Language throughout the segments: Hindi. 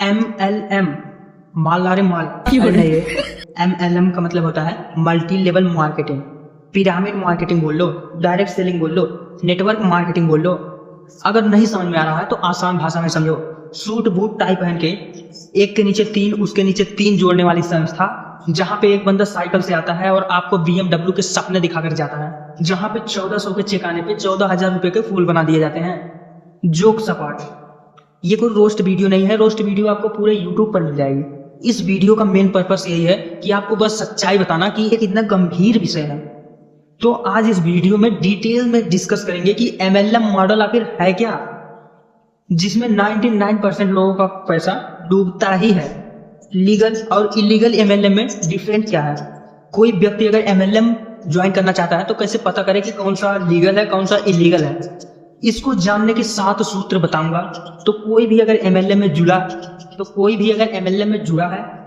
MLM माल लारे माल नहीं है। MLM का मतलब होता है multi level marketing, pyramid marketing बोल लो, डायरेक्ट सेलिंग बोल लो, नेटवर्क मार्केटिंग बोल लो। अगर नहीं समझ में आ रहा है तो आसान भाषा में समझो। सूट बूट टाई पहन के एक के नीचे तीन उसके नीचे तीन जोड़ने वाली संस्था, जहाँ पे एक बंदा साइकिल से आता है और आपको BMW के सपने दिखाकर जाता है, जहाँ पे 1400 के चेक आने पे 14,000 रुपए के फूल बना दिए जाते हैं। जोक सपाट, ये कोई रोस्ट वीडियो नहीं है। रोस्ट वीडियो आपको पूरे यूट्यूब पर मिल जाएगी। इस वीडियो का मेन पर्पस यही है कि आपको बस सच्चाई बताना कि एक इतना गंभीर विषय है। तो आज इस वीडियो में डिटेल में डिस्कस करेंगे कि MLM मॉडल आखिर है क्या, जिसमें 99% लोगों का पैसा डूबता ही है। लीगल और इलीगल MLM में डिफरेंस क्या है। कोई व्यक्ति अगर MLM ज्वाइन करना चाहता है तो कैसे पता करे कि कौन सा लीगल है कौन सा इलीगल है, इसको जानने के 7 सूत्र बताऊंगा। तो कोई भी अगर MLM में जुड़ा है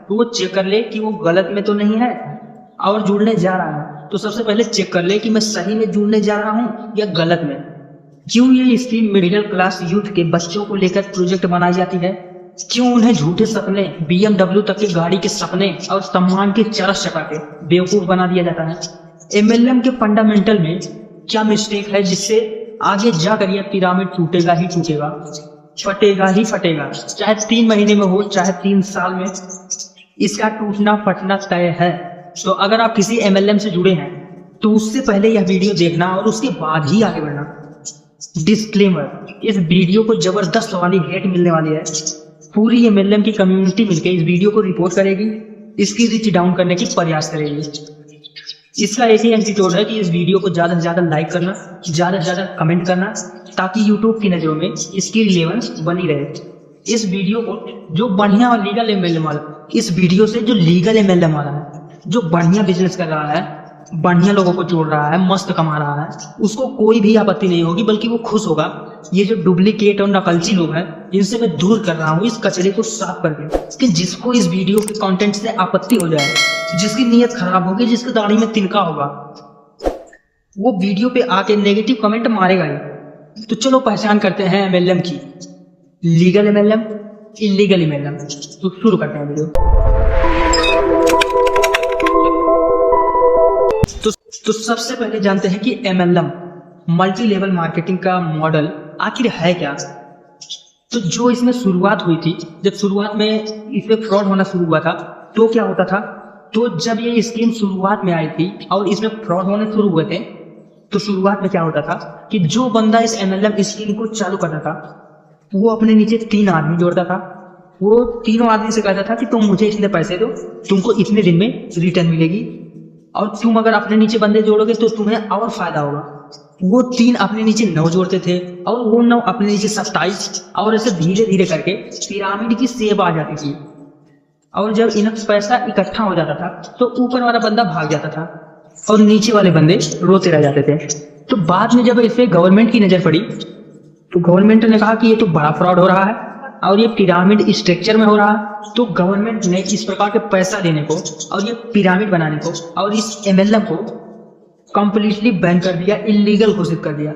तो वो चेक कर ले कि वो गलत में तो नहीं है और जुड़ने जा रहा है। तो सबसे पहले चेक कर ले कि मैं सही में जुड़ने जा रहा हूँ या गलत में। क्यों ये स्कीम मिडिल क्लास यूथ के बच्चों को लेकर प्रोजेक्ट बनाई जाती है, क्यों उन्हें झूठे सपने, BMW तक की गाड़ी के सपने और सम्मान के चरस चटा के बेवकूफ बना दिया जाता है। MLM के फंडामेंटल में क्या मिस्टेक है जिससे आगे जाकर यह पिरामिड टूटेगा ही टूटेगा, फटेगा ही फटेगा, चाहे 3 महीने में हो चाहे 3 साल में, इसका टूटना फटना तय है। तो अगर आप किसी MLM से जुड़े हैं तो उससे पहले यह वीडियो देखना और उसके बाद ही आगे बढ़ना। डिस्क्लेमर, इस वीडियो को जबरदस्त वाली हेट मिलने वाली है। पूरी MLM की कम्युनिटी मिलकर इस वीडियो को रिपोर्ट करेगी, इसकी रीच डाउन करने की प्रयास करेगी। इसका एक ही एंटीटोड है कि इस वीडियो को ज्यादा से ज्यादा लाइक करना, ज्यादा से ज्यादा कमेंट करना, ताकि यूट्यूब की नजरों में इसकी रिलेवेंस बनी रहे। इस वीडियो को जो बढ़िया और लीगल MLM वाला, इस वीडियो से जो लीगल MLM वाला है, जो बढ़िया बिजनेस कर रहा है, बढ़िया लोगों को जोड़ रहा है, मस्त कमा रहा है, उसको कोई भी आपत्ति नहीं होगी, बल्कि वो खुश होगा। ये जो डुप्लीकेट और नकलची लोग हैं, इनसे मैं दूर कर रहा हूँ इस कचरे को साफ करके। कि जिसको इस वीडियो के कंटेंट से आपत्ति हो जाए, जिसकी नीयत खराब होगी, जिसकी दाढ़ी में तिनका होगा, वो वीडियो पे आके नेगेटिव कमेंट मारेगा ही। तो चलो पहचान करते हैं MLM की, लीगल MLM, इलीगल MLM। तो शुरू करते हैं वीडियो। तो सबसे पहले जानते हैं कि MLM मल्टी लेवल मार्केटिंग का मॉडल आखिर है क्या। तो जो इसमें शुरुआत हुई थी, जब शुरुआत में इसमें फ्रॉड होना शुरू हुआ था तो क्या होता था, तो जब ये स्कीम शुरुआत में आई थी और इसमें फ्रॉड होने शुरू हुए थे, तो शुरुआत में क्या होता था कि जो बंदा इस MLM स्कीम को चालू करता था वो अपने नीचे 3 आदमी जोड़ता था। वो तीनों आदमी से कहता था कि तुम मुझे इतने पैसे दो, तुमको इतने दिन में रिटर्न मिलेगी, और तुम अगर अपने नीचे बंदे जोड़ोगे तो तुम्हें और फायदा होगा। वो 3 अपने नीचे 9 जोड़ते थे और वो 9 अपने नीचे 27, और ऐसे धीरे धीरे करके पिरामिड की शेप आ जाती थी। और जब इनफ पैसा इकट्ठा हो जाता था तो ऊपर वाला बंदा भाग जाता था और नीचे वाले बंदे रोते रह जाते थे। तो बाद में जब इस पे गवर्नमेंट की नजर पड़ी तो गवर्नमेंट ने कहा कि ये तो बड़ा फ्रॉड हो रहा है और ये पिरामिड स्ट्रक्चर में हो रहा है। तो गवर्नमेंट ने इस प्रकार के पैसा देने को और ये पिरामिड बनाने को और इस MLM को कंप्लीटली बैन कर दिया, इलीगल घोषित कर दिया।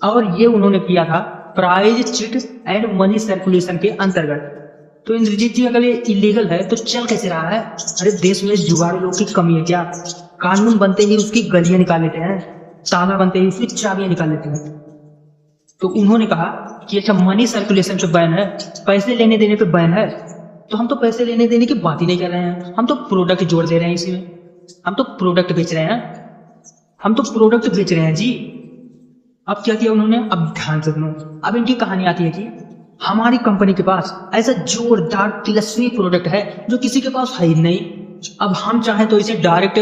और ये उन्होंने किया था prize chit and money circulation के अंतर्गत। तो इंद्रजीत जी, अगर ये इलीगल है तो चल कैसे रहा है? अरे देश में जुगाड़ू लोग की कमी है क्या? कानून बनते ही उसकी गलियां निकाल लेते हैं, ताला बनते ही उसकी चाबियां निकाल लेते हैं। तो उन्होंने कहा कि अच्छा, मनी सर्कुलेशन पे बैन है, पैसे लेने देने पे बैन है, तो हम तो पैसे लेने देने की बात ही नहीं कर रहे हैं, हम तो प्रोडक्ट जोड़ दे रहे हैं इसमें, हम तो प्रोडक्ट बेच रहे हैं, जी। अब क्या किया उन्होंने? अब ध्यान से सुनो, अब इनकी कहानी आती है कि हमारी कंपनी के पास ऐसा जोरदार तिलस्मी प्रोडक्ट है जो किसी के पास है ही नहीं। अब हम चाहें तो इसे डायरेक्ट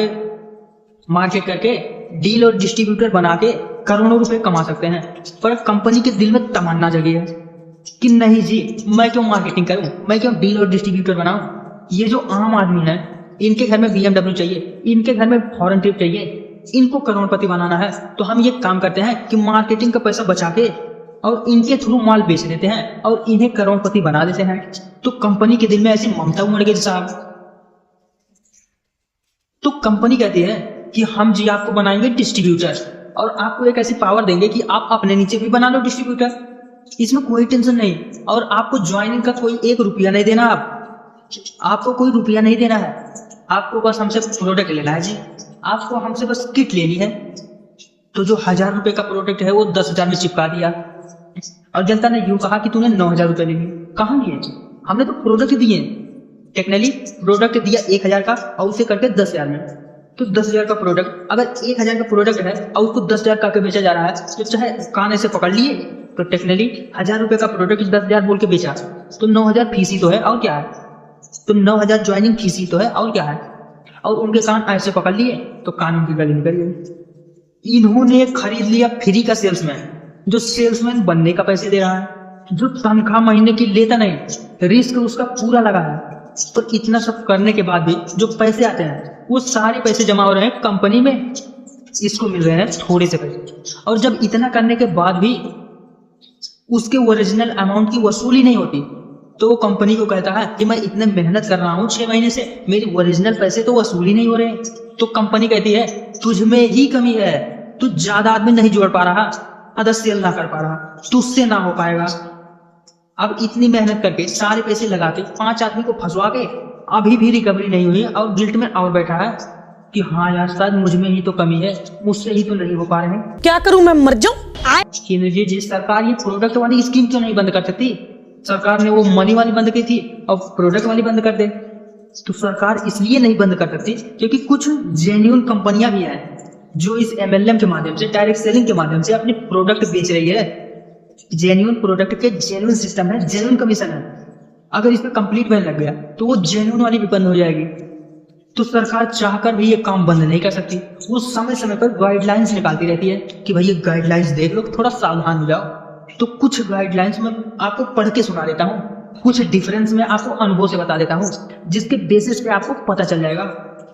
मार्केट करके डील और डिस्ट्रीब्यूटर बना के करोड़ों रुपए कमा सकते हैं। पर कंपनी के दिल में तमन्ना जगी है कि नहीं जी, मैं क्यों मार्केटिंग करूं, मैं क्यों डील और डिस्ट्रीब्यूटर बनाऊं। ये जो आम आदमी है, इनके घर में BMW चाहिए, इनके घर में फॉरेन ट्रिप चाहिए, इनको करोड़पति बनाना है, तो हम ये काम करते हैं कि मार्केटिंग का पैसा बचा के और इनके थ्रू माल बेच देते हैं और इन्हें करोड़पति बना देते हैं। तो कंपनी के दिल में ऐसी ममता उमड़ गई साहब। तो कंपनी कहती है कि हम जी आपको बनाएंगे डिस्ट्रीब्यूटर और आपको एक ऐसी पावर देंगे कि आप अपने नीचे भी बना लो डिस्ट्रीब्यूटर। इसमें कोई टेंशन नहीं। और आपको ज्वाइनिंग का कोई 1 रुपया नहीं देना, आपको कोई रुपया नहीं देना है। आपको बस हमसे प्रोडक्ट लेना है जी, आपको हमसे बस किट लेनी है। तो जो 1000 रुपए का प्रोडक्ट है वो 10,000 में चिपका दिया, और जनता ने यूं कहा कि तूने 9,000 रुपए ले लिए। कहाँ लिए? हमने तो प्रोडक्ट दिए, टेक्निकली प्रोडक्ट दिया 1,000 का और उसे करके 10,000 में। तो 10,000 का प्रोडक्ट, अगर 1,000 का प्रोडक्ट है और उसको 10,000 का बेचा जा रहा है, तो चाहे कान ऐसे पकड़ लिए, तो टेक्निकली 1000 रुपए का प्रोडक्ट 10,000 बोल के बेचा, तो 9,000 फीस ही तो है और क्या है। तो 9,000 ज्वाइनिंग फीस ही तो है और क्या है। और उनके कान ऐसे पकड़ लिए तो कान उनकी गली निकल गई। इन्होंने खरीद लिया फ्री का सेल्समैन, जो सेल्समैन बनने का पैसे दे रहा है, जो तनख्वाह महीने की लेता नहीं, रिस्क उसका पूरा लगा है। तो इतना सब करने के बाद भी जो पैसे आते हैं वो सारे पैसे जमा हो रहे हैं कंपनी में, इसको मिल रहे हैं थोड़े से पैसे। और जब इतना करने के बाद भी उसके ओरिजिनल अमाउंट की वसूली नहीं होती, तो वो कंपनी को कहता है कि मैं इतने मेहनत कर रहा हूँ 6 महीने से, मेरी ओरिजिनल पैसे तो वसूली नहीं हो रहे। तो कंपनी कहती है तुझ में ही कमी है, तू ज्यादा आदमी नहीं जोड़ पा रहा, अदर सेल ना कर पा रहा, तुझसे ना हो पाएगा। अब इतनी मेहनत करके सारे पैसे लगा के 5 आदमी को फंसवा के अभी भी रिकवरी नहीं हुई, और गिल्ट में और बैठा है कि हाँ यार शायद मुझ में ही तो कमी है, मुझसे ही तो नहीं हो पा रहे हैं, क्या करूं मैं मर जाऊं। जी सरकार ये प्रोडक्ट वाली स्कीम क्यों नहीं बंद कर सकती? सरकार ने वो मनी वाली बंद की थी, अब प्रोडक्ट वाली बंद कर दे। तो सरकार इसलिए नहीं बंद कर सकती क्योंकि कुछ जेन्युइन कंपनियां भी हैं जो इस MLM के माध्यम से, डायरेक्ट सेलिंग के माध्यम से अपने प्रोडक्ट बेच रही है। जेन्युइन प्रोडक्ट के जेन्युइन सिस्टम है, जेन्युइन कमीशन है। अगर इसमें कंप्लीट बैन लग गया तो वो जेन्युइन वाली भी बंद हो जाएगी। तो सरकार चाहकर भी ये काम बंद नहीं कर सकती, वो समय समय पर गाइडलाइंस निकालती रहती है कि भाई ये गाइडलाइंस देख लो, थोड़ा सावधान हो जाओ। तो कुछ गाइडलाइंस में आपको पढ़ के सुना देता हूँ, कुछ डिफरेंस में आपको अनुभव से बता देता हूँ, जिसके बेसिस पे आपको पता चल जाएगा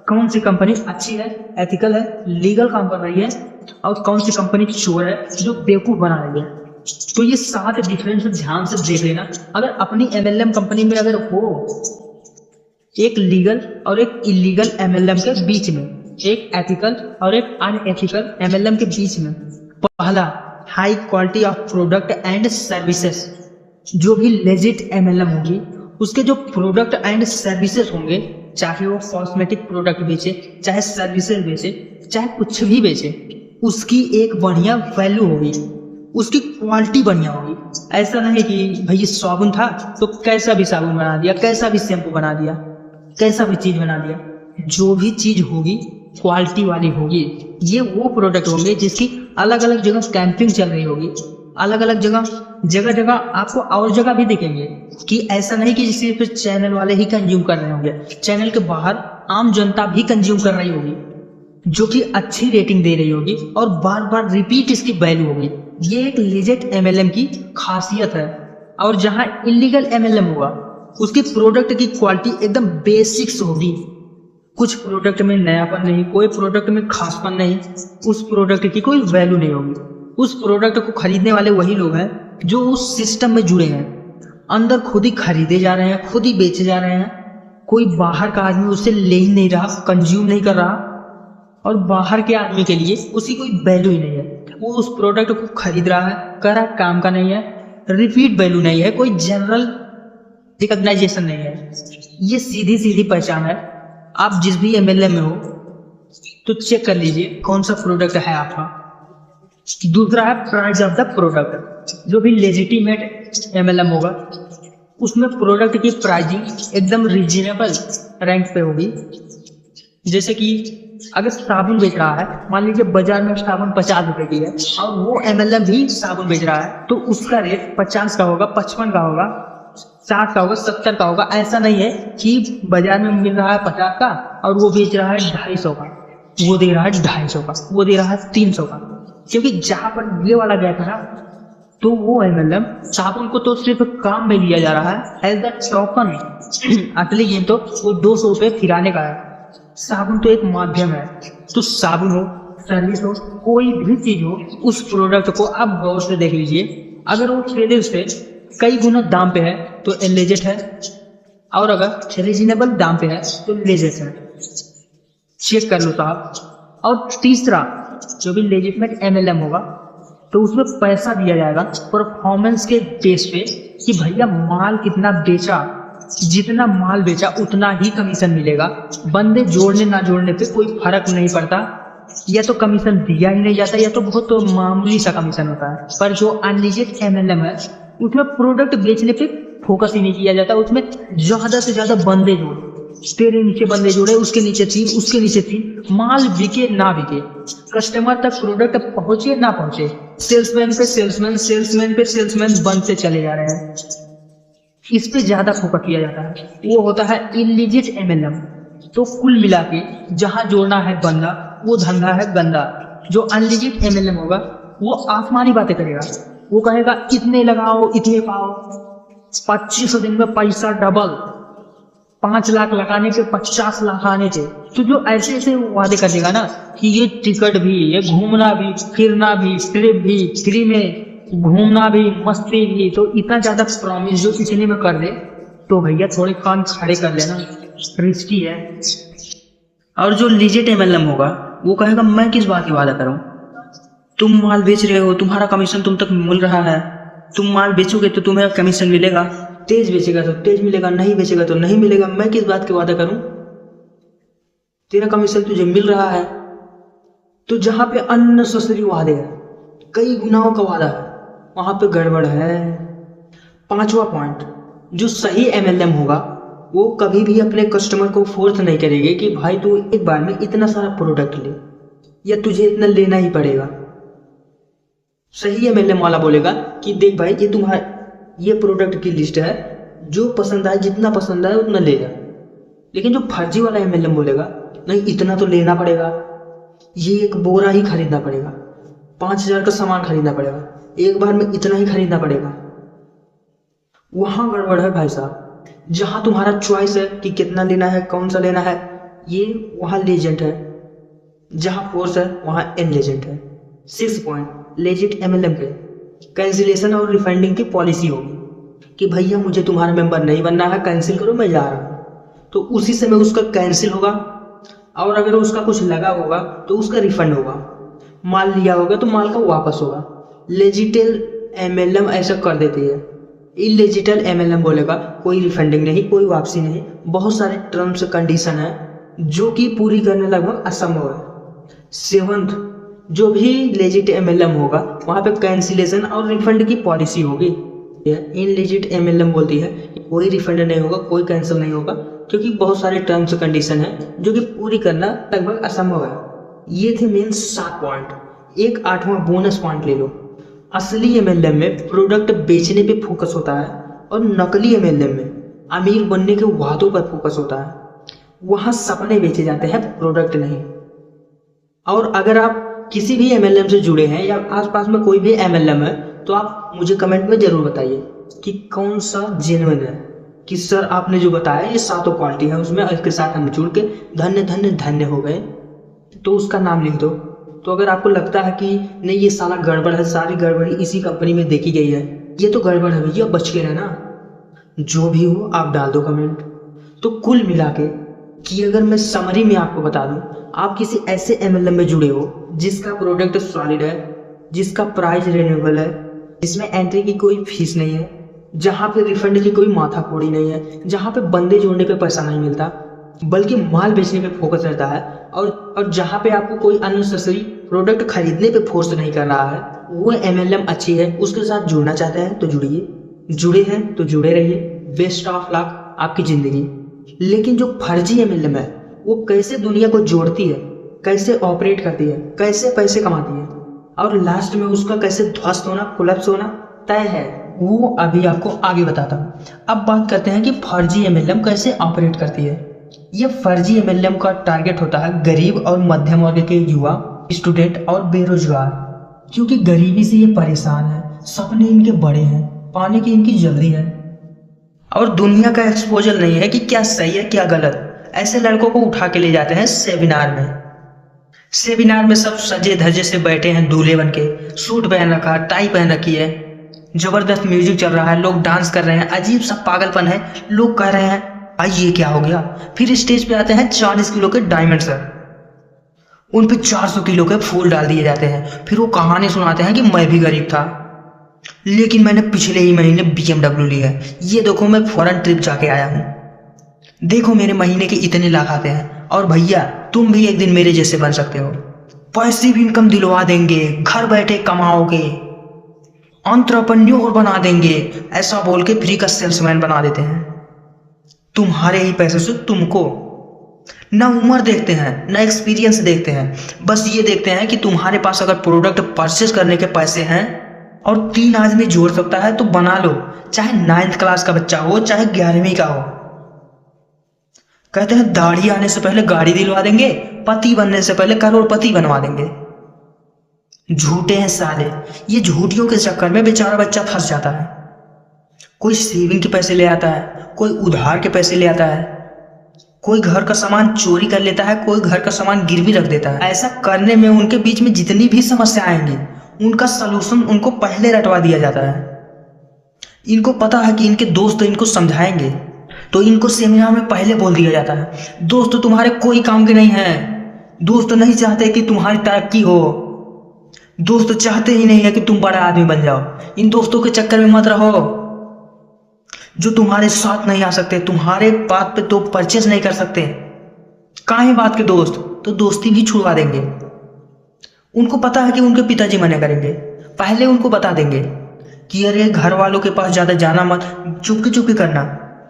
कौन सी कंपनी अच्छी है, एथिकल है, लीगल काम कर रही है, और कौन सी कंपनी चोर है जो बेवकूफ बना रही है। तो ये 7 डिफरेंस ध्यान से देख लेना। अगर अपनी MLM कंपनी में अगर हो एक लीगल और एक इलीगल MLM के बीच में, एक एथिकल और एक अनएथिकल MLM के बीच में, पहला high quality of product and services. जो भी लेजिट MLM होगी उसके जो प्रोडक्ट एंड सर्विसेज होंगे, चाहे वो कॉस्मेटिक प्रोडक्ट बेचे, चाहे सर्विसेज बेचे, चाहे कुछ भी बेचे, उसकी एक बढ़िया वैल्यू होगी, उसकी क्वालिटी बढ़िया होगी। ऐसा नहीं कि भाई ये साबुन था तो कैसा भी साबुन बना दिया, कैसा भी शैम्पू बना दिया, कैसा भी चीज बना दिया। जो भी चीज होगी क्वालिटी वाली होगी। ये वो प्रोडक्ट होंगे जिसकी अलग अलग जगह कैंपिंग चल रही होगी, अलग अलग जगह आपको और जगह भी दिखेंगे, कि ऐसा नहीं कि सिर्फ चैनल वाले ही कंज्यूम कर रहे होंगे, चैनल के बाहर आम जनता भी कंज्यूम कर रही होगी, जो कि अच्छी रेटिंग दे रही होगी और बार बार रिपीट इसकी वैल्यू होगी। ये एक लेजिट MLM की खासियत है। और जहां इलीगल MLM होगा उसकी प्रोडक्ट की क्वालिटी एकदम बेसिक्स होगी, कुछ प्रोडक्ट में नयापन नहीं, कोई प्रोडक्ट में खासपन नहीं, उस प्रोडक्ट की कोई वैल्यू नहीं होगी। उस प्रोडक्ट को खरीदने वाले वही लोग हैं जो उस सिस्टम में जुड़े हैं, अंदर खुद ही खरीदे जा रहे हैं, खुद ही बेचे जा रहे हैं। कोई बाहर का आदमी उसे ले ही नहीं रहा, कंज्यूम नहीं कर रहा, और बाहर के आदमी के लिए उसकी कोई वैल्यू ही नहीं है। वो उस प्रोडक्ट को खरीद रहा है, करा काम का नहीं है, रिपीट वैल्यू नहीं है, कोई जनरल रिकॉग्नाइजेशन नहीं है। ये सीधी सीधी पहचान है। आप जिस भी MLM में हो तो चेक कर लीजिए कौन सा प्रोडक्ट है आपका। दूसरा है प्राइस ऑफ द प्रोडक्ट। जो भी लेजिटिमेट MLM होगा उसमें प्रोडक्ट की प्राइसिंग एकदम रीजनेबल रैंक पे होगी। जैसे कि अगर साबुन बेच रहा है, मान लीजिए बाजार में साबुन 50 रुपए की है और वो MLM भी साबुन बेच रहा है, तो उसका रेट 50 का होगा, 55 का होगा, 60 का होगा, 70 का होगा। ऐसा नहीं है कि बाजार में मिल रहा है 50 का और वो बेच रहा है 250 का, वो दे रहा है 250 का, वो दे रहा है 300 का। क्योंकि जहां पर ये वाला गैप है ना, तो वो MLM साबुन को तो सिर्फ काम में लिया जा रहा है एज द टोकन, असली गेम तो वो 200 रुपये फिराने का है। साबुन तो एक माध्यम है। तो साबुन हो, सर्विस हो, कोई भी चीज हो, उस प्रोडक्ट को आप गौर से देख लीजिए। अगर वो ट्रेडर से कई गुना दाम पे है तो लेजिट है, और अगर रीजनेबल दाम पे है तो लेजिट है। चेक कर लो साहब। और तीसरा जो भी लेजिटमेट MLM होगा तो उसमें पैसा दिया जाएगा परफॉर्मेंस के बेस पे कि भैया माल कितना बेचा, जितना माल बेचा उतना ही कमीशन मिलेगा। बंदे जोड़ने ना जोड़ने पे कोई फर्क नहीं पड़ता, या तो कमीशन दिया ही नहीं जाता या तो बहुत तो मामूली सा कमीशन होता है। पर जो अनलिजिट MLM है उसमें प्रोडक्ट बेचने पे फोकस ही नहीं किया जाता, उसमें ज्यादा से ज्यादा बंदे जोड़े, तेरे नीचे बंदे जोड़े, उसके नीचे 3, उसके नीचे 3, माल बिके ना बिके, कस्टमर तक प्रोडक्ट पहुंचे ना पहुंचे, सेल्समैन पे सेल्समैन, सेल्समैन पे सेल्समैन बनते चले जा रहे हैं। इस पे ज्यादा फोकस किया जाता है, वो होता है इनलिजिट MLM। तो कुल मिला के जहां जोड़ना है बंदा वो धंधा है गंदा। जो अनलिजिट MLM होगा वो आसमानी बातें करेगा, वो कहेगा इतने लगाओ इतने पाओ, 25 दिन में पैसा डबल, 5 लाख लगाने के 50 लाख आने के। तो जो ऐसे ऐसे वादे कर देगा ना कि ये टिकट भी, ये घूमना भी, फिरना भी, ट्रिप भी, फ्री में घूमना भी, मस्ती भी, तो इतना ज्यादा प्रॉमिस जो इतने में कर दे तो भैया थोड़े कान खड़े कर लेना, रिस्की है। और जो लीजिट MLM होगा वो कहेगा मैं किस बात की वादा करूं, तुम माल बेच रहे हो, तुम्हारा कमीशन तुम तक मिल रहा है, तुम माल बेचोगे तो तुम्हें कमीशन मिलेगा, तेज बेचेगा तो तेज मिलेगा, नहीं बेचेगा तो नहीं मिलेगा, मैं किस बात की वादा करूं, तेरा कमीशन तुझे मिल रहा है। तो जहां पे अननेसेसरी वादे है, कई गुनाहों का वादा है, वहां पे गड़बड़ है। 5वां पॉइंट, जो सही MLM होगा वो कभी भी अपने कस्टमर को फोर्स नहीं करेगी कि भाई तू एक बार में इतना सारा प्रोडक्ट ले या तुझे इतना लेना ही पड़ेगा। सही MLM वाला बोलेगा कि देख भाई ये तुम्हारा ये प्रोडक्ट की लिस्ट है, जो पसंद आए, जितना पसंद आए उतना ले जा। लेकिन जो फर्जी वाला MLM बोलेगा नहीं इतना तो लेना पड़ेगा, ये एक बोरा ही खरीदना पड़ेगा, 5,000 का सामान खरीदना पड़ेगा, एक बार में इतना ही खरीदना पड़ेगा। वहां गड़बड़ है भाई साहब। जहां तुम्हारा चॉइस है कि कितना लेना है, कौन सा लेना है, ये वहां लेजेंड है, जहां फोर्स है वहां इनलेजेंड है। 6 पॉइंट, लेजिट MLM पे कैंसिलेशन और रिफंडिंग की पॉलिसी होगी कि भैया मुझे तुम्हारा मेंबर नहीं बनना है, कैंसिल करो, मैं जा रहा हूँ। तो उसी समय उसका कैंसिल होगा, और अगर उसका कुछ लगा होगा तो उसका रिफंड होगा, माल लिया होगा तो माल का वापस होगा। लेजिटल MLM ऐसा कर देती है। इलेजिटल MLM बोलेगा कोई रिफंडिंग नहीं, कोई वापसी नहीं, बहुत सारे टर्म्स कंडीशन है जो कि पूरी करना लगभग असंभव है। 7th, जो भी लेजिट MLM होगा वहां पे कैंसिलेशन और रिफंड की पॉलिसी होगी। इनलेजिट MLM बोलती है कोई रिफंड नहीं होगा, कोई कैंसिल नहीं होगा, क्योंकि बहुत सारे टर्म्स कंडीशन है जो कि पूरी करना लगभग असंभव है। ये थे मेन 7 पॉइंट। एक 8वां बोनस पॉइंट ले लो। असली MLM में प्रोडक्ट बेचने पे फोकस होता है और नकली MLM में अमीर बनने के वादों पर फोकस होता है। वहां सपने बेचे जाते हैं, प्रोडक्ट नहीं। और अगर आप किसी भी MLM से जुड़े हैं या आसपास में कोई भी MLM है तो आप मुझे कमेंट में जरूर बताइए कि कौन सा जेन्युइन है, कि सर आपने जो बताया ये 7 क्वालिटी है उसमें, इसके साथ हम जुड़ के धन्य धन्य धन्य हो गए, तो उसका नाम लिख दो। तो अगर आपको लगता है कि नहीं ये साला गड़बड़ है, सारी गड़बड़ी इसी कंपनी में देखी गई है, ये तो गड़बड़ है भैया, बच के रहना, जो भी हो आप डाल दो कमेंट। तो कुल मिला के कि अगर मैं समरी में आपको बता दूं, आप किसी ऐसे MLM में जुड़े हो जिसका प्रोडक्ट सॉलिड है, जिसका प्राइस रिन्यूएबल है, जिसमें एंट्री की कोई फीस नहीं है, जहां पे रिफंड की कोई माथाकोड़ी नहीं है, जहां पे बंदे जोड़ने पे पैसा नहीं मिलता बल्कि माल बेचने पे फोकस रहता है, और जहां पे आपको कोई अननेसेसरी प्रोडक्ट खरीदने पे फोर्स नहीं कर रहा है, वो MLM अच्छी है। उसके साथ जुड़ना चाहते हैं तो जुड़िए, जुड़े हैं तो जुड़े रहिए। बेस्ट ऑफ लक आपकी जिंदगी। लेकिन जो फर्जी MLM है वो कैसे दुनिया को जोड़ती है, कैसे ऑपरेट करती है, कैसे पैसे कमाती है और लास्ट में उसका कैसे ध्वस्त होना, कोलैप्स होना तय है, वो अभी आपको आगे बताता हूँ। अब बात करते हैं कि फर्जी MLM कैसे ऑपरेट करती है। ये फर्जी MLM का टारगेट होता है गरीब और मध्यम वर्ग के युवा, स्टूडेंट और बेरोजगार, क्योंकि गरीबी से ये परेशान है, सपने इनके बड़े हैं, पाने की इनकी जल्दी है और दुनिया का एक्सपोजर नहीं है कि क्या सही है क्या गलत। ऐसे लड़कों को उठा के ले जाते हैं सेमिनार में। सेमिनार में सब सजे धजे से बैठे हैं, दूल्हे बन के, सूट पहन रखा, टाई पहन रखी है, जबरदस्त म्यूजिक चल रहा है, लोग डांस कर रहे हैं, अजीब सा पागलपन है। लोग कह रहे हैं भाई ये क्या हो गया। फिर स्टेज पे आते हैं 40 किलो के डायमंड सर, उन पे 400 किलो के फूल डाल दिए जाते हैं। फिर वो कहानी सुनाते हैं कि मैं भी गरीब था, लेकिन मैंने पिछले ही महीने BMW ली है। ये देखो मैं फॉरेन ट्रिप जाके आया हूँ, देखो मेरे महीने के इतने लाख आते हैं। और भैया तुम भी एक दिन मेरे जैसे बन सकते हो, पैसिव इनकम दिलवा देंगे, घर बैठे कमाओगे, एंटरप्रेन्योर बना देंगे, ऐसा बोल के फ्री का सेल्समैन बना देते हैं। तुम्हारे ही पैसे से तुमको ना उम्र देखते हैं ना एक्सपीरियंस देखते हैं, बस ये देखते हैं कि तुम्हारे पास अगर प्रोडक्ट परचेज करने के पैसे हैं और 3 आदमी जोड़ सकता है तो बना लो, चाहे 9th क्लास का बच्चा हो चाहे 11वीं का हो। कहते हैं दाढ़ी आने से पहले गाड़ी दिलवा देंगे, पति बनने से पहले करोड़पति बनवा देंगे। झूठे हैं साले, ये झूठियों के चक्कर में बेचारा बच्चा फंस जाता है। कोई सेविंग के पैसे ले आता है, कोई उधार के पैसे ले आता है, कोई घर का सामान चोरी कर लेता है, कोई घर का सामान गिरवी रख देता है। ऐसा करने में उनके बीच में जितनी भी समस्या आएंगी उनका सलूशन उनको पहले रटवा दिया जाता है। इनको पता है कि इनके दोस्त इनको समझाएंगे, तो इनको सेमिनार में पहले बोल दिया जाता है दोस्त तुम्हारे कोई काम के नहीं है, दोस्त नहीं चाहते कि तुम्हारी तरक्की हो, दोस्त चाहते ही नहीं है कि तुम बड़ा आदमी बन जाओ। इन दोस्तों के चक्कर में मत रहो जो तुम्हारे साथ नहीं आ सकते, तुम्हारे बात पे तो परचेज नहीं कर सकते। काहे बात के दोस्त, तो दोस्ती भी छुड़वा देंगे। उनको पता है कि उनके पिताजी मना करेंगे, पहले उनको बता देंगे कि अरे घर वालों के पास ज्यादा जाना मत, चुपके चुपके करना।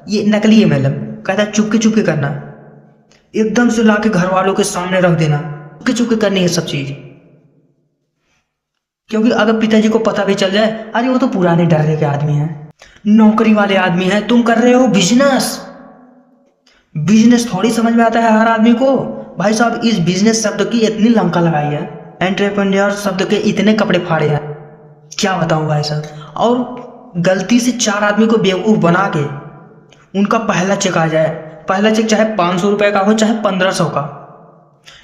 ये नकली MLM कहता है चुपके चुपके करना, एकदम से लाके घर वालों के सामने रख देना, चुपके चुपके करनी है सब चीज। क्योंकि अगर पिताजी को पता भी चल जाए, अरे वो तो पुराने डरे के आदमी हैं, नौकरी वाले आदमी हैं, तुम कर रहे हो बिजनेस। बिजनेस थोड़ी समझ में आता है हर आदमी को। भाई साहब इस बिजनेस शब्द की इतनी लंका लगाई है, एंटरप्रेन्योर शब्द के इतने कपड़े फाड़े हैं, क्या बताऊं भाई साहब। और गलती से 4 आदमी को बेवकूफ बना के उनका पहला चेक आ जाए, पहला चेक चाहे 500 रुपए का हो चाहे 1500 का,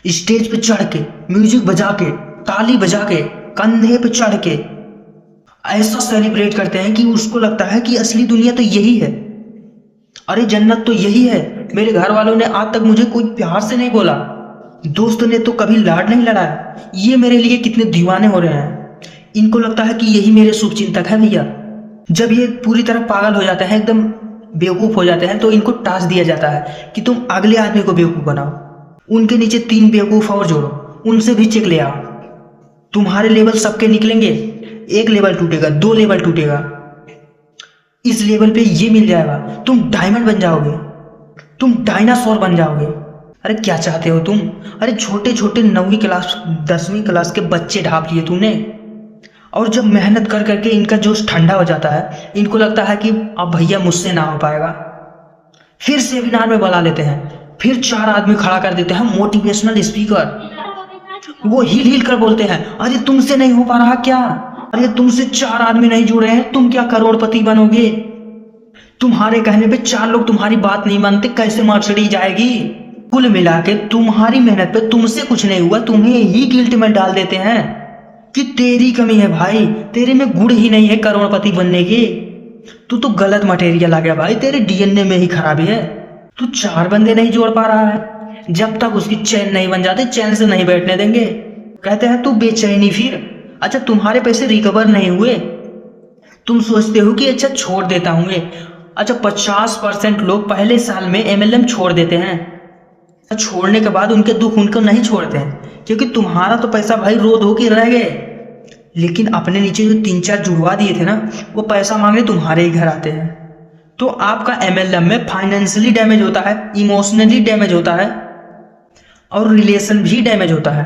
स्टेज पे चढ़ के म्यूजिक बजा के ताली बजा के कंधे पे चढ़ के ऐसा सेलिब्रेट करते हैं कि उसको लगता है कि असली दुनिया तो यही है, अरे जन्नत तो यही है। मेरे घर वालों ने आज तक मुझे कोई प्यार से नहीं बोला, दोस्त ने तो कभी लाड नहीं लड़ाया, ये मेरे लिए कितने दीवाने हो रहे हैं। इनको लगता है कि यही मेरे शुभ चिंतक है भैया। जब ये पूरी तरह पागल हो जाते हैं, एकदम बेवकूफ हो जाते हैं, तो इनको टास्क दिया जाता है कि तुम अगले आदमी को बेवकूफ बनाओ, उनके नीचे 3 बेवकूफ और जोड़ो, उनसे भी चेक ले आओ। तुम्हारे लेवल सबके निकलेंगे, 1 लेवल टूटेगा, 2 लेवल टूटेगा, इस लेवल पे ये मिल जाएगा, तुम डायमंड बन जाओगे, तुम डायनासोर बन जाओगे। अरे क्या चाहते हो तुम? अरे छोटे छोटे 9वीं क्लास 10वीं क्लास के बच्चे ढाप लिए तूने, और जब मेहनत कर करके इनका जोश ठंडा हो जाता है, इनको लगता है कि अब भैया मुझसे ना हो पाएगा, फिर सेमिनार में बुला लेते हैं, फिर 4 आदमी खड़ा कर देते हैं मोटिवेशनल स्पीकर। वो हिल हिल कर बोलते हैं अरे तुमसे नहीं हो पा रहा क्या, अरे तुमसे 4 आदमी नहीं जुड़े हैं, तुम क्या करोड़पति बनोगे, तुम्हारे कहने पे 4 लोग तुम्हारी बात नहीं मानते, कैसे मर्सिडीज आएगी। कुल मिला के तुम्हारी मेहनत पे तुमसे कुछ नहीं हुआ, तुम्हें ही गिल्ट में डाल देते हैं कि तेरी कमी है भाई, तेरे में गुण ही नहीं है करोड़पति बनने की, तू तो गलत मटेरियल आ गया भाई, तेरे DNA में ही खराबी है, तू 4 बंदे नहीं जोड़ पा रहा है। जब तक उसकी चैन नहीं बन जाते चैन से नहीं बैठने देंगे। कहते हैं तू बेचैनी फिर, अच्छा तुम्हारे पैसे रिकवर नहीं हुए, तुम सोचते हो कि अच्छा छोड़ देता हूँ। अच्छा 50% लोग पहले साल में MLM छोड़ देते हैं, छोड़ने के बाद उनके दुख उनको नहीं छोड़ते हैं, क्योंकि तुम्हारा तो पैसा भाई रो धो के रह गए, लेकिन अपने नीचे जो 3-4 जुड़वा दिए थे ना, वो पैसा मांगने तुम्हारे ही घर आते हैं। तो आपका MLM में फाइनेंशियली डैमेज होता है, इमोशनली डैमेज होता है, और रिलेशन भी डैमेज होता है।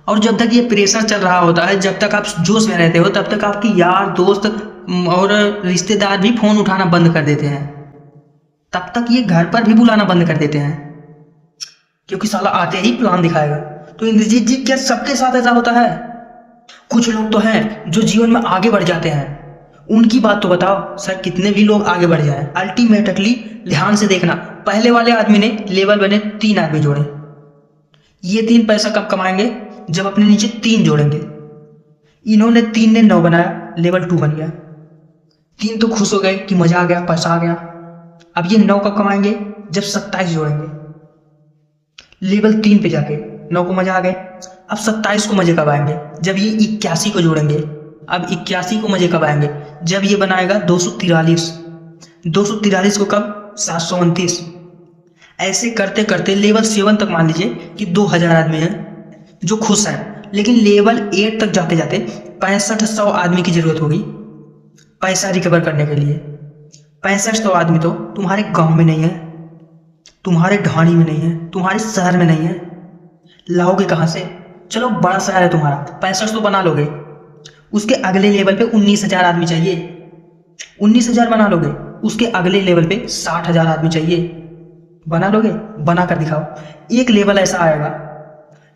और जब तक ये प्रेशर चल रहा होता है, जब तक आप जोश में रहते हो, तब तक आपके यार दोस्त और रिश्तेदार भी फोन उठाना बंद कर देते हैं, तब तक ये घर पर भी बुलाना बंद कर देते हैं, क्योंकि साला आते ही प्लान दिखाएगा। तो इंद्रजीत जी क्या सबके साथ ऐसा होता है? कुछ लोग तो हैं जो जीवन में आगे बढ़ जाते हैं, उनकी बात तो बताओ सर, कितने भी लोग आगे बढ़ जाएं। अल्टीमेटली ध्यान से देखना, पहले वाले आदमी ने लेवल बने 3 आदमी जोड़े, ये 3 पैसा कब कमाएंगे? जब अपने नीचे 3 जोड़ेंगे। इन्होंने 3 ने 9 बनाया, लेवल 2 बन गया, 3 तो खुश हो गए कि मजा आ गया, पैसा आ गया। अब ये 9 कब कमाएंगे? जब 27 जोड़ेंगे, लेवल 3 पे जाके। 9 को मजे आ गए। अब 27 को मजे कब आएंगे? जब ये 81 को जोड़ेंगे। अब 81 को मजे कब आएंगे? जब ये बनाएगा 243। 243 को कब? 729। ऐसे करते करते लेवल 7 तक मान लीजिए कि 2000 आदमी हैं जो खुश हैं, लेकिन लेवल 8 तक जाते जाते 6500 आदमी की जरूरत होगी पैसा रिकवर करने के लिए। 6500 आदमी तो तुम्हारे गांव में नहीं है, तुम्हारे ढाणी में नहीं है, तुम्हारे शहर में नहीं है, लाओगे कहाँ से? चलो बड़ा शहर है तुम्हारा, 65 तो बना लोगे। उसके अगले लेवल पे 19,000 आदमी चाहिए, 19,000 बना लोगे। उसके अगले लेवल पे 60,000 आदमी चाहिए, बना लोगे? बना कर दिखाओ। एक लेवल ऐसा आएगा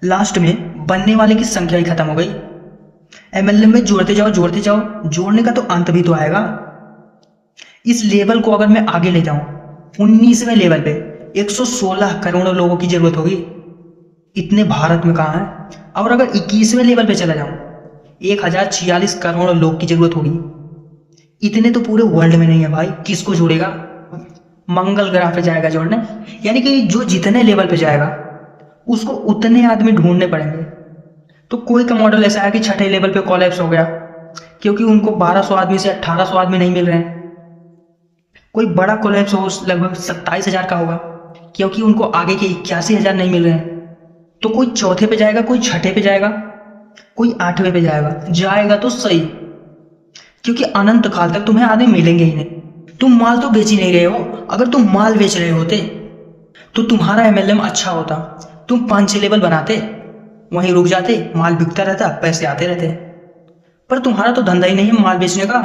लास्ट में बनने वाले की संख्या ही खत्म हो गई। एमएलएम में जोड़ते जाओ जोड़ते जाओ, जोड़ने का तो अंत भी तो आएगा। इस लेवल को अगर मैं आगे ले जाऊं 19वें लेवल पे 116 करोड़ लोगों की जरूरत होगी। इतने भारत में कहाँ है? और अगर 21वें लेवल पे चला जाऊं 1046 करोड़ लोग की जरूरत होगी। इतने तो पूरे वर्ल्ड में नहीं है भाई। किसको जोड़ेगा? मंगल ग्रह पे जाएगा जोड़ने, यानी कि जो जितने लेवल पे जाएगा उसको उतने आदमी ढूंढने पड़ेंगे। तो कोई का मॉडल ऐसा है कि छठे लेवल पे कोलैप्स हो गया क्योंकि उनको 1200 आदमी से 1800 आदमी नहीं मिल रहे हैं। कोई बड़ा कोलैप्स हो लगभग 27,000 का होगा क्योंकि उनको आगे के 81,000 नहीं मिल रहे हैं। तो कोई चौथे पे जाएगा, कोई छठे पे जाएगा, कोई 8वें पे जाएगा तो सही, क्योंकि अनंत काल तक तुम्हें आदमी मिलेंगे ही नहीं। तुम माल तो बेच ही नहीं रहे हो। अगर तुम माल बेच रहे होते तो तुम्हारा एमएलएम अच्छा होता, तुम 5-6 लेवल बनाते, वहीं रुक जाते, माल बिकता रहता, पैसे आते रहते। पर तुम्हारा तो धंधा ही नहीं है माल बेचने का,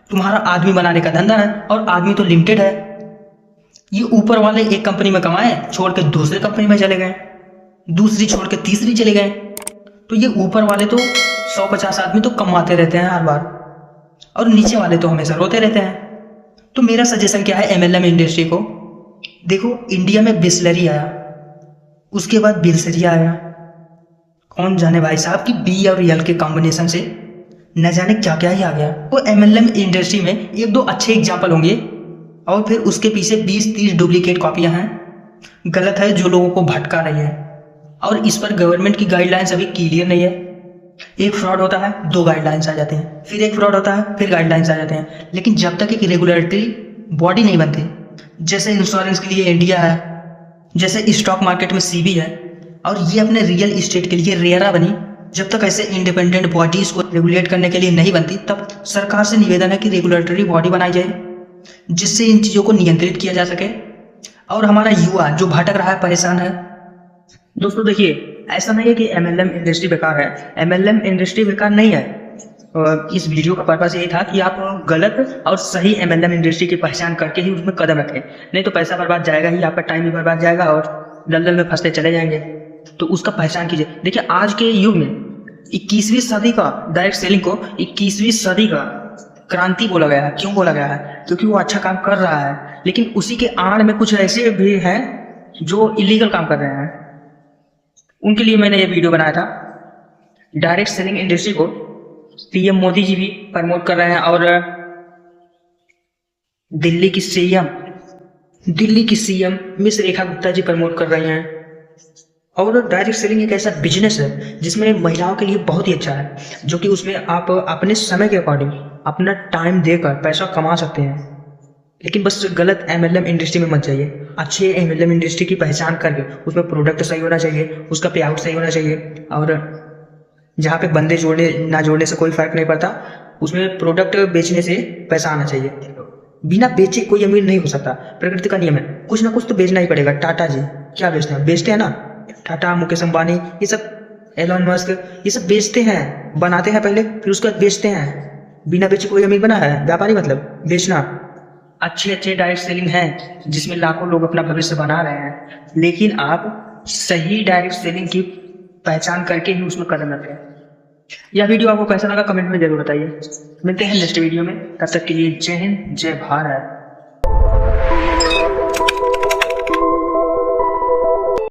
तुम्हारा आदमी बनाने का धंधा है, और आदमी तो लिमिटेड है। ये ऊपर वाले एक कंपनी में कमाए, छोड़ के दूसरे कंपनी में चले गए, दूसरी छोड़ के तीसरी चले गए। तो ये ऊपर वाले तो 150 आदमी तो कमाते रहते हैं हर बार, और नीचे वाले तो हमेशा रोते रहते हैं। तो मेरा सजेशन क्या है एमएलएम इंडस्ट्री को? देखो, इंडिया में बिस्लरी आया, उसके बाद बिल्सरी आया, कौन जाने भाई साहब कि बी और यल के कॉम्बिनेशन से न जाने क्या क्या ही आ गया। तो एमएलएम इंडस्ट्री में 1-2 अच्छे एग्जाम्पल होंगे, और फिर उसके पीछे 20-30 डुप्लीकेट कॉपियां हैं, गलत है, जो लोगों को भटका रही है। और इस पर गवर्नमेंट की गाइडलाइंस अभी क्लियर नहीं है। एक फ्रॉड होता है, 2 गाइडलाइंस आ जाते हैं, फिर एक फ्रॉड होता है, फिर गाइडलाइंस आ जाते हैं। लेकिन जब तक एक रेगुलेटरी बॉडी नहीं बनती, जैसे इंश्योरेंस के लिए इंडिया है, जैसे स्टॉक मार्केट में सीबी है, और ये अपने रियल इस्टेट के लिए रेरा बनी, जब तक ऐसे इंडिपेंडेंट बॉडीज को रेगुलेट करने के लिए नहीं बनती, तब सरकार से निवेदन है कि रेगुलेटरी बॉडी बनाई जाए जिससे इन चीज़ों को नियंत्रित किया जा सके। और हमारा युवा जो भटक रहा है, परेशान है। दोस्तों देखिए, ऐसा नहीं है कि एमएलएम इंडस्ट्री बेकार है, एमएलएम इंडस्ट्री बेकार नहीं है। इस वीडियो का पर्पस यही था कि आप गलत और सही एमएलएम इंडस्ट्री की पहचान करके ही उसमें कदम रखें, नहीं तो पैसा बर्बाद जाएगा ही, आपका टाइम भी बर्बाद जाएगा और दलदल में फंसते चले जाएंगे। तो उसका पहचान कीजिए। देखिए, आज के युग में 21वीं सदी का डायरेक्ट सेलिंग को 21वीं सदी का क्रांति बोला गया है। क्यों बोला गया है? क्योंकि वो अच्छा काम कर रहा है, लेकिन उसी के आड़ में कुछ ऐसे भी हैं जो इलीगल काम कर रहे हैं। उनके लिए मैंने ये वीडियो बनाया था। डायरेक्ट सेलिंग इंडस्ट्री को पीएम मोदी जी भी प्रमोट कर रहे हैं, और दिल्ली की CM miss Rekha Gupta ji promote कर रहे हैं। और डायरेक्ट सेलिंग एक ऐसा बिजनेस है जिसमें महिलाओं के लिए बहुत ही अच्छा है, जो कि उसमें आप अपने समय के अकॉर्डिंग अपना टाइम देकर पैसा कमा सकते हैं। लेकिन बस गलत एमएलएम इंडस्ट्री में मत जाइए। अच्छे एमएलएम इंडस्ट्री की पहचान करके उसमें प्रोडक्ट सही होना चाहिए, उसका पे आउट सही होना चाहिए, और जहाँ पे बंदे जोड़ने ना जोड़ने से कोई फर्क नहीं पड़ता, उसमें प्रोडक्ट बेचने से पैसा आना चाहिए। बिना बेचे कोई अमीर नहीं हो सकता, प्रकृति का नियम है, कुछ ना कुछ तो बेचना ही पड़ेगा। टाटा जी क्या बेचते हैं? बेचते हैं ना, टाटा, मुकेश अंबानी, ये सब, एलन मस्क, ये सब बेचते हैं, बनाते हैं पहले, फिर उसके बाद बेचते हैं। बिना बेचे कोई अमीर बना है? व्यापारी मतलब बेचना। अच्छे डायरेक्ट सेलिंग हैं जिसमें लाखों लोग अपना भविष्य बना रहे हैं, लेकिन आप सही डायरेक्ट सेलिंग की पहचान करके ही उसमें कदम रखें। यह वीडियो आपको कैसा लगा कमेंट में जरूर बताइए। मिलते हैं नेक्स्ट वीडियो में, तब तक के लिए जय हिंद, जय भारत।